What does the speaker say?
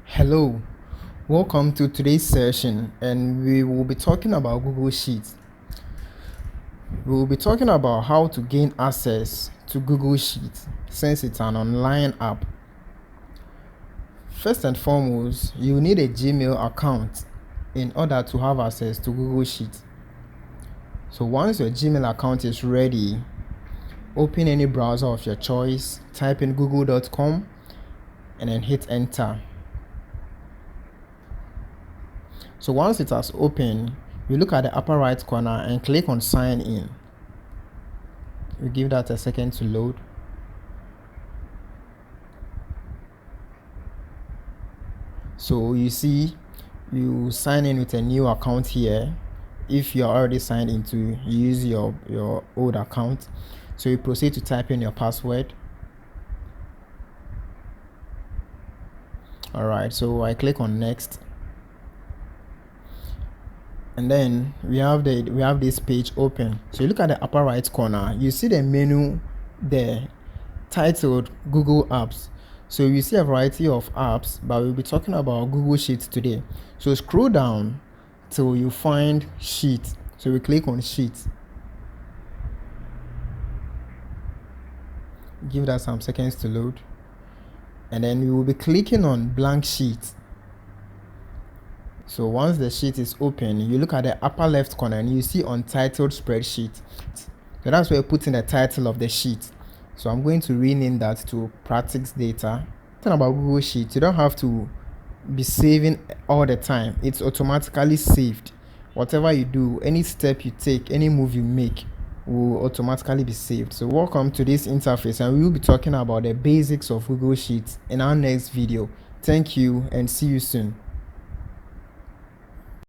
Hello, welcome to today's session, and we will be talking about Google Sheets. We will be talking about how to gain access to Google Sheets since it's an online app. First and foremost, you need a Gmail account in order to have access to Google Sheets. So once your Gmail account is ready, open any browser of your choice, type in google.com, and then hit enter. So once it has opened, you look at the upper right corner and click on sign in. You give that a second to load. So you see, you sign in with a new account here. If you're already signed into, you use your old account. So you proceed to type in your password. All right, so I click on next. And then we have this page open. So you look at the upper right corner, you see the menu there titled Google Apps. So you see a variety of apps, but we'll be talking about Google Sheets today. So scroll down till you find Sheet. So we click on Sheet. Give that some seconds to load. And then we will be clicking on blank sheet. So once the sheet is open, you look at the upper left corner and you see untitled spreadsheet. So that's where you put in the title of the sheet. So I'm going to rename that to practice data. Talking about Google Sheets, you don't have to be saving all the time. It's automatically saved. Whatever you do, any step you take, any move you make will automatically be saved. So welcome to this interface, and we will be talking about the basics of Google Sheets in our next video. Thank you and see you soon.